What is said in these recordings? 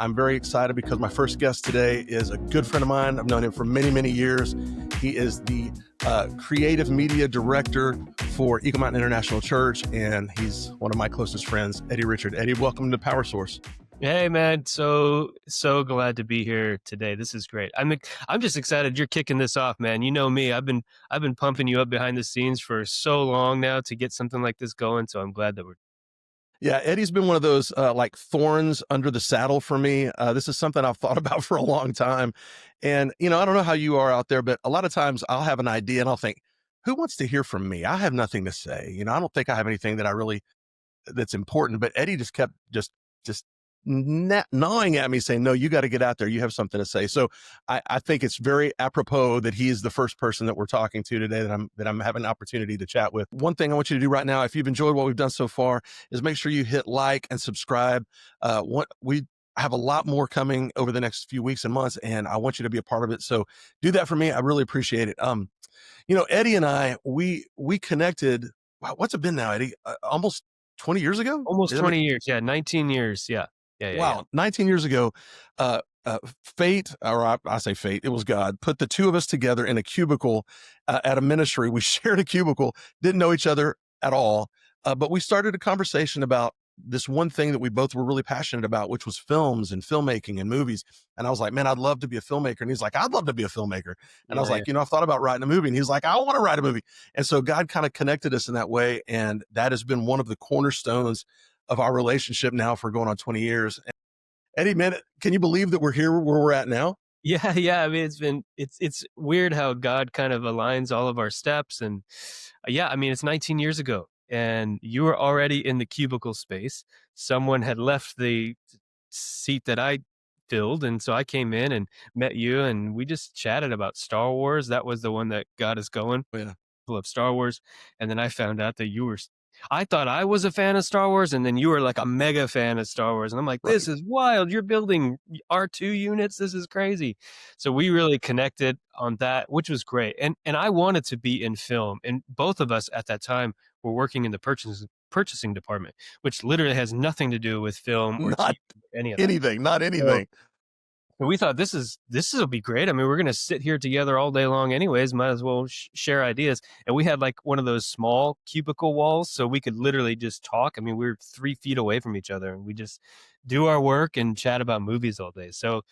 I'm very excited because my first guest today is a good friend of mine. I've known him for many, many years. He is the creative media director for Eagle Mountain International Church, and he's one of my closest friends, Eddie Richard. Eddie, welcome to Power Source. Hey man, so glad to be here today. This is great. I'm just excited you're kicking this off, man. You know me. I've been pumping you up behind the scenes for so long now to get something like this going. So I'm glad that we're Yeah, Eddie's been one of those like thorns under the saddle for me. This is something I've thought about for a long time. And, I don't know how you are out there, but a lot of times I'll have an idea and I'll think, who wants to hear from me? I have nothing to say. I don't think I have anything that's important. But Eddie just kept just gnawing at me saying, no, you got to get out there. You have something to say. So I think it's very apropos that he is the first person that we're talking to today that I'm having an opportunity to chat with. One thing I want you to do right now, if you've enjoyed what we've done so far, is make sure you hit like and subscribe. We have a lot more coming over the next few weeks and months, and I want you to be a part of it. So do that for me. I really appreciate it. Eddie and I, we connected. Wow, what's it been now, Eddie? Almost 20 years ago? almost 20 years. Yeah, 19 years. Yeah. Wow, 19 years ago, fate, or I say fate, it was God, put the two of us together in a cubicle at a ministry. We shared a cubicle, didn't know each other at all, but we started a conversation about this one thing that we both were really passionate about, which was films and filmmaking and movies. And I was like, man, I'd love to be a filmmaker. And he's like, I'd love to be a filmmaker. And I was like, I've thought about writing a movie. And he's like, I want to write a movie. And so God kind of connected us in that way. And that has been one of the cornerstones of our relationship now for going on 20 years. And Eddie, man, can you believe that we're here where we're at now? Yeah. I mean, it's weird how God kind of aligns all of our steps. And it's 19 years ago and you were already in the cubicle space. Someone had left the seat that I filled. And so I came in and met you and we just chatted about Star Wars. That was the one that got us going. Yeah. Of Star Wars. And then I found out that I thought I was a fan of Star Wars, and then you were like a mega fan of Star Wars. And I'm like, this is wild. You're building R2 units. This is crazy. So we really connected on that, which was great. And I wanted to be in film. And both of us at that time were working in the purchasing department, which literally has nothing to do with film or not any of anything, not anything. So we thought this will be great. I mean, we're going to sit here together all day long anyways, might as well share ideas. And we had like one of those small cubicle walls so we could literally just talk. I mean, we were 3 feet away from each other and we just do our work and chat about movies all day. So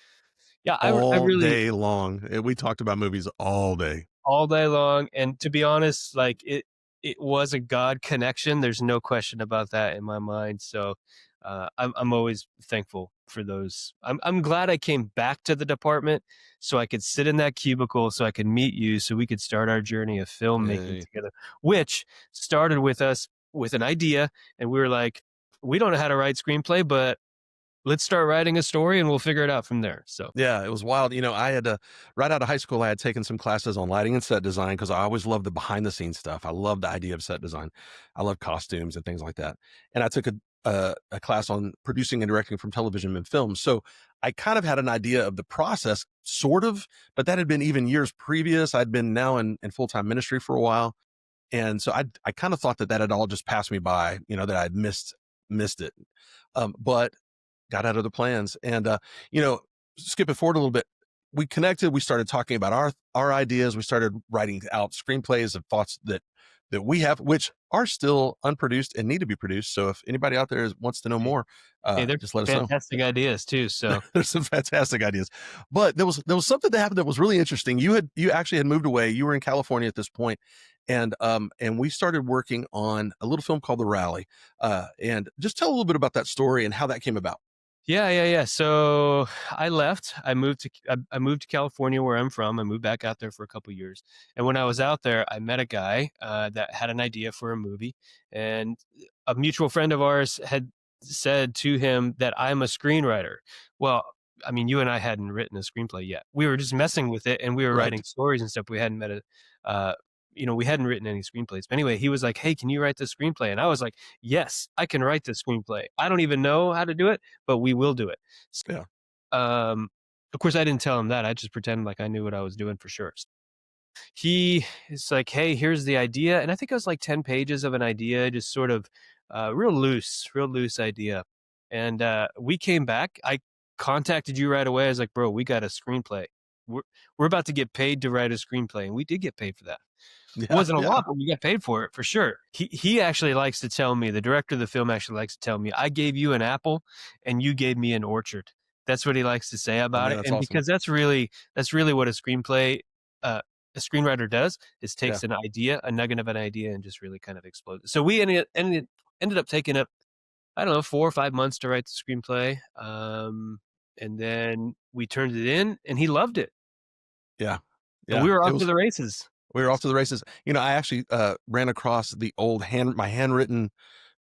yeah, I really day long. We talked about movies all day long. And to be honest, like it was a God connection. There's no question about that in my mind. So I'm always thankful for those. I'm glad I came back to the department so I could sit in that cubicle, so I could meet you, so we could start our journey of filmmaking together, which started with us with an idea. And we were like, we don't know how to write screenplay, but let's start writing a story and we'll figure it out from there. So yeah, it was wild. I had right out of high school, I had taken some classes on lighting and set design because I always loved the behind the scenes stuff. I love the idea of set design. I love costumes and things like that. And I took a class on producing and directing from television and film. So I kind of had an idea of the process, sort of, but that had been even years previous. I'd been now in full-time ministry for a while. And so I kind of thought that had all just passed me by, that I'd missed it. But got out of the plans and, skip it forward a little bit. We connected, we started talking about our ideas. We started writing out screenplays of thoughts that we have, which are still unproduced and need to be produced. So if anybody out there wants to know more, just let us know. Fantastic ideas too. So there's some fantastic ideas, but there was something that happened that was really interesting. You actually had moved away. You were in California at this point, and we started working on a little film called The Rally. And just tell a little bit about that story and how that came about. Yeah. So I left. I moved to California, where I'm from. I moved back out there for a couple of years. And when I was out there, I met a guy that had an idea for a movie. And a mutual friend of ours had said to him that I'm a screenwriter. Well, I mean, you and I hadn't written a screenplay yet. We were just messing with it, and we were writing stories and stuff. We hadn't met we hadn't written any screenplays. But anyway, he was like, hey, can you write this screenplay? And I was like, yes, I can write this screenplay. I don't even know how to do it, but we will do it. So, of course, I didn't tell him that. I just pretended like I knew what I was doing for sure. He is like, hey, here's the idea. And I think it was like 10 pages of an idea, just sort of real loose idea. And we came back. contacted you right away. I was like, "Bro, we got a screenplay. We're we're about to get paid to write a screenplay," and we did get paid for that. It Yeah, wasn't a yeah, lot, but we got paid for it for sure. He actually likes to tell me, the director of the film actually likes to tell me, "I gave you an apple and you gave me an orchard." That's what he likes to say oh about man, it, that's and awesome. because that's really what uh, a screenwriter does, is Yeah, takes an idea, a nugget of an idea, and just really kind of explodes it. So we ended up taking up, I don't know, 4 or 5 months to write the screenplay, and then we turned it in, and he loved it, yeah, and yeah. we were It off to was the races. We were off to the races. You know, I actually ran across the old my handwritten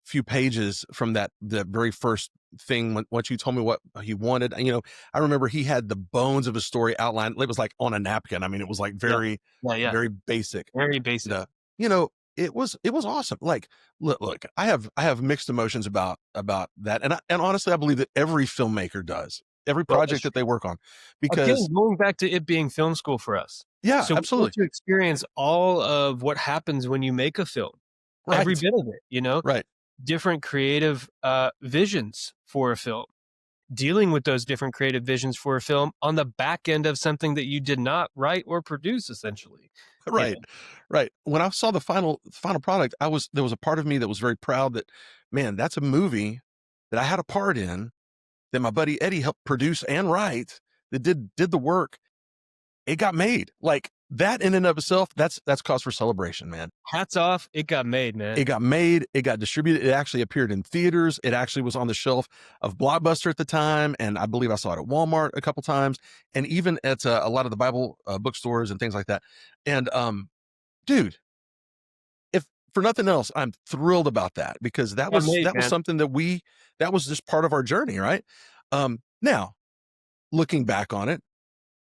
few pages from the very first thing when once you told me what he wanted. And, you know, I remember he had the bones of a story outlined. It was like on a napkin. I mean, it was like Yeah. very, Yeah, yeah. very basic. Very And, basic. you know, it was awesome. Like, look, I have mixed emotions about that, and honestly, I believe that every filmmaker does every Well, that's project that true. they work on, Again, because going back to it being film school for us. yeah, So we get absolutely, to experience all of what happens when you make a film, every right, bit of it, you know? right. Different creative, visions for a film, dealing with those different creative visions for a film on the back end of something that you did not write or produce, essentially, you Right, know? right. When I saw the final product, there was a part of me that was very proud that, man, that's a movie that I had a part in, that my buddy Eddie helped produce and write, that did the work. It got made. Like, that in and of itself, that's cause for celebration, man. Hats off, it got made, man. It got made, it got distributed, it actually appeared in theaters, it actually was on the shelf of Blockbuster at the time, and I believe I saw it at Walmart a couple times, and even at, a lot of the Bible, bookstores and things like that. And, dude, if for nothing else, I'm thrilled about that, because Got made, that was man. something that was just part of our journey, right? Now, looking back on it,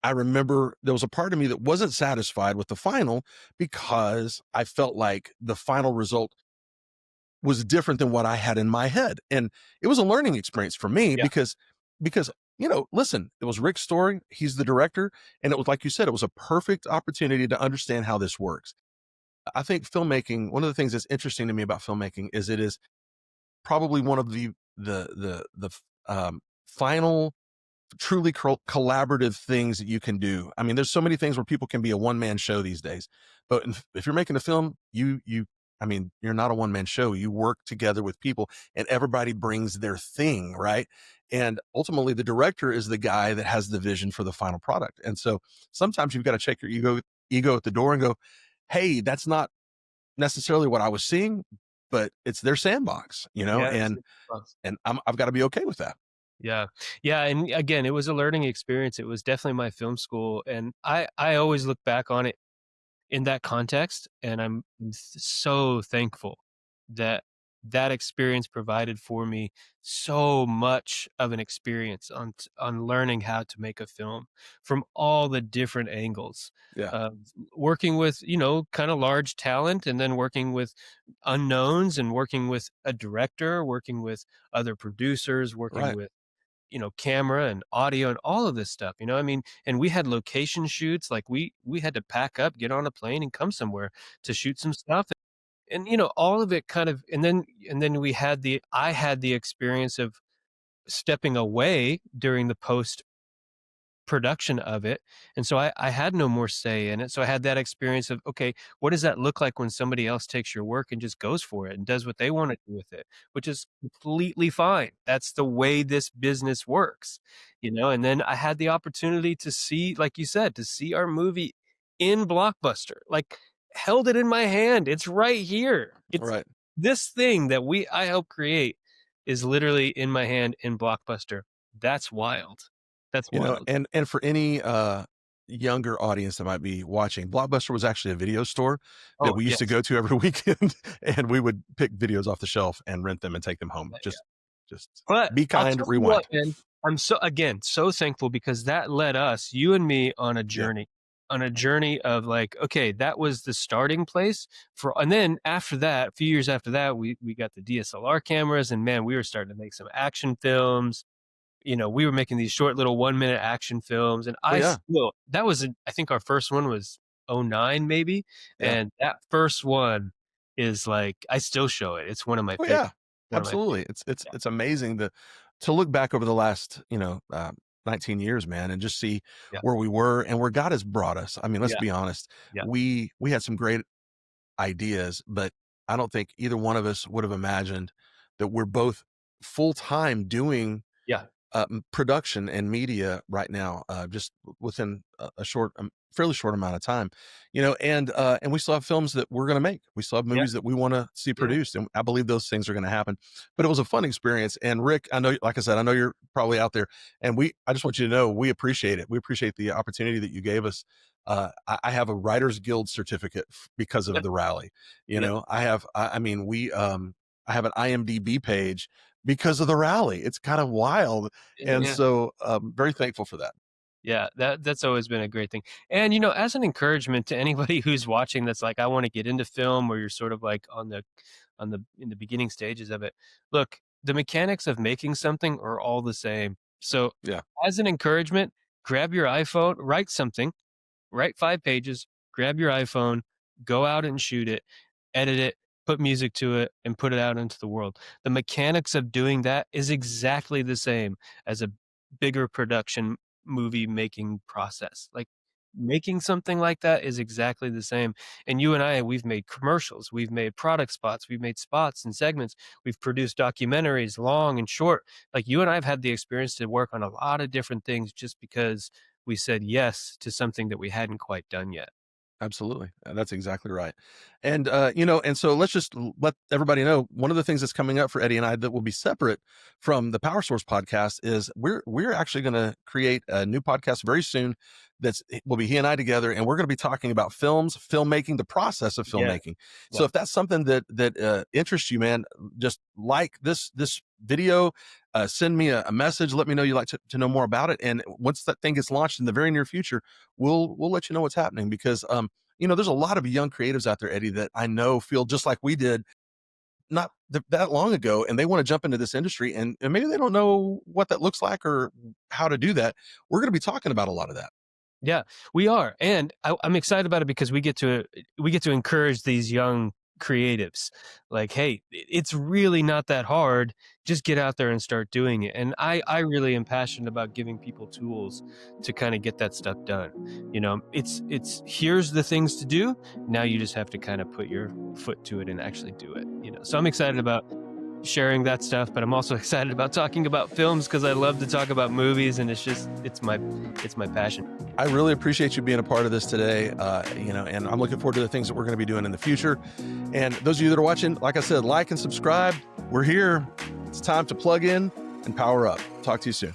I remember there was a part of me that wasn't satisfied with the final, because I felt like the final result was different than what I had in my head. And it was a learning experience for me, Yeah. because you know, listen, it was Rick's story, he's the director, and it was like you said, it was a perfect opportunity to understand how this works. I think filmmaking, one of the things that's interesting to me about filmmaking is it is probably one of the final truly collaborative things that you can do. I mean, there's so many things where people can be a one man show these days, but if you're making a film, I mean, you're not a one man show. You work together with people, and everybody brings their thing, right? And ultimately, the director is the guy that has the vision for the final product. And so sometimes you've got to check your ego at the door and go, "Hey, that's not necessarily what I was seeing, but it's their sandbox, you know, Yeah, it's and I've got to be okay with that." yeah. Yeah, and again, it was a learning experience. It was definitely my film school, and I always look back on it in that context, and I'm so thankful that that experience provided for me so much of an experience on learning how to make a film from all the different angles Yeah, of working with, you know, kind of large talent, and then working with unknowns, and working with a director, working with other producers, working right. with, you know, camera and audio and all of this stuff, you know, I mean, and we had location shoots, like we had to pack up, get on a plane, and come somewhere to shoot some stuff, and, you know, all of it kind of, and then I had the experience of stepping away during the post production of it, and so I had no more say in it, so I had that experience of, okay, what does that look like when somebody else takes your work and just goes for it and does what they wanna do with it, which is completely fine. That's the way this business works, you know, and then I had the opportunity to see, like you said, to see our movie in Blockbuster, like, held it in my hand, it's right here. It's Right. this thing that I helped create is literally in my hand in Blockbuster. That's wild. That's You know, wild. and for any, younger audience that might be watching, Blockbuster was actually a video store that Oh, we used to yes. go to every weekend, and we would pick videos off the shelf and rent them and take them home. Yeah, yeah. Just But be I'll kind, tell you what, rewind. man, I'm so again, so thankful because that led us, you and me, Yeah. on a journey of like, okay, that was the starting place for, and then after that, a few years after that, we got the DSLR cameras, and man, we were starting to make some action films. You know, we were making these short little 1-minute action films, and Oh, I yeah. still, that was, I think our first one was '09 maybe, Yeah. and that first one is like, I still show it. It's one of my Oh, favorite, yeah. one of my Absolutely. favorite. Yeah. It's amazing to look back over the last, 19 years, man, and just see Yeah. where we were and where God has brought us. I mean, let's Yeah. be honest. Yeah. We had some great ideas, but I don't think either one of us would have imagined that we're both full time doing Yeah. production and media right now, just within a short, fairly short amount of time, and we still have films that we're going to make. We still have Yeah. movies that we want to see Yeah. produced, and I believe those things are going to happen. But it was a fun experience. And Rick, I know, like I said, I know you're probably out there, and I just want you to know we appreciate it. We appreciate the opportunity that you gave us. I have a Writers Guild certificate because of Yep. the rally. Yep. I mean, I have an IMDb page because of the rally. It's kind of wild, and Yeah. so, very thankful for that. Yeah, that's always been a great thing. And, as an encouragement to anybody who's watching that's like, I want to get into film, or you're sort of like in the beginning stages of it. Look, the mechanics of making something are all the same. So Yeah, as an encouragement, grab your iPhone, write something, write 5 pages, grab your iPhone, go out and shoot it, edit it, put music to it, and put it out into the world. The mechanics of doing that is exactly the same as a bigger production movie making process. Like, making something like that is exactly the same. And you and I, we've made commercials, we've made product spots, we've made spots and segments, we've produced documentaries, long and short. Like, you and I have had the experience to work on a lot of different things just because we said yes to something that we hadn't quite done yet. absolutely. That's exactly right. And, and so let's just let everybody know one of the things that's coming up for Eddie and I that will be separate from the Power Source podcast is we're actually going to create a new podcast very soon. Will be he and I together, and we're going to be talking about films, filmmaking, the process of Yeah. filmmaking. So Yeah. if that's something that interests you, man, just like this video, send me a message. Let me know you'd like to know more about it. And once that thing gets launched in the very near future, we'll let you know what's happening because there's a lot of young creatives out there, Eddie, that I know feel just like we did not that long ago, and they want to jump into this industry, and maybe they don't know what that looks like or how to do that. We're going to be talking about a lot of that. Yeah, we are, and I'm excited about it because we get to encourage these young creatives. Like, hey, it's really not that hard. Just get out there and start doing it. And I really am passionate about giving people tools to kind of get that stuff done. It's here's the things to do. Now you just have to kind of put your foot to it and actually do it. So I'm excited about sharing that stuff, but I'm also excited about talking about films because I love to talk about movies, and it's my passion. I really appreciate you being a part of this today, and I'm looking forward to the things that we're going to be doing in the future. And those of you that are watching, like I said, like and subscribe. We're here. It's time to plug in and power up. Talk to you soon.